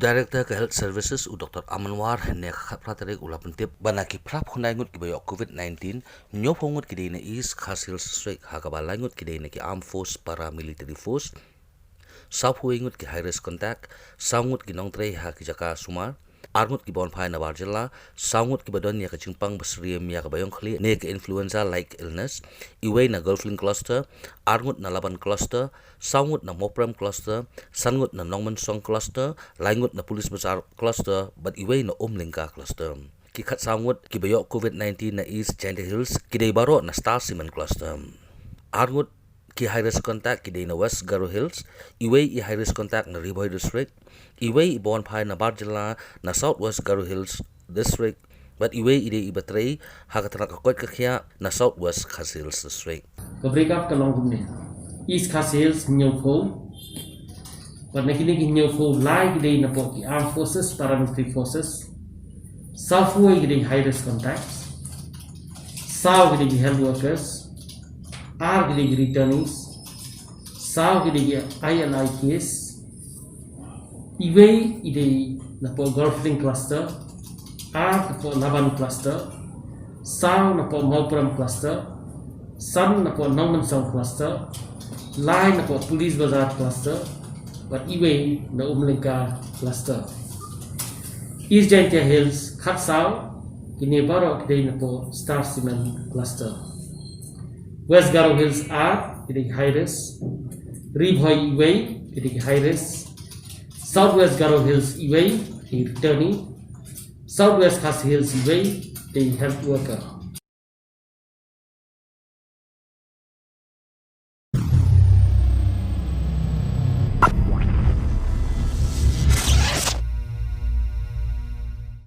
Director ke Health Services Dr. Amanwar ne khapratere ulapntip banaki phrap khunai ngut ki bayo COVID-19 nyophongut ki deine is khasil strike hakabala ngut ki deine ki armed force paramilitary force saphuingut ki high risk contact sangut ki nongtre ha ki jaka sumar arngut ki bon phai na barjela sangut ki badon ya ka chingpang basriem ya ka bayong khli ne ka influenza like illness iway na gulfling cluster arngut na laban cluster sangut na mopram cluster sangut na nongman song cluster laingut na police bazar cluster but iway na omlingka cluster ki khat sangut ki bayo COVID-19 na East Gender Hills ki dei baro na Star Cement cluster arngut ki high risk contact ki dei na West Garo Hills iway i high risk contact na Riboy district iway i bon phai na Barjela na Southwest Garo Hills district but iway ide ibatrei hakatra ka kot kya na Southwest Khas Hills district ko break up kalong kumne East Khas Hills nyofo but nakini ki nyofo lai ide na po ki armed forces paramilitary forces Southwest ide high risk contacts South ide health workers R ide returnees South ide ILI case Iway ide na po Gulfling cluster, R na po Laban cluster, Sao na po Mopram cluster, San na po Nongmansong cluster, Lai na po Police Bazar cluster, but Iway na Umlingka cluster. East Gender Hills, Khat Sao, kini baro kini na po Star Cement cluster. West Garo Hills R, kini high risk, Riboy Iway, kini high risk. Southwest Garo Hills Iway, the returning. Southwest Khas Hills Iway, the health worker.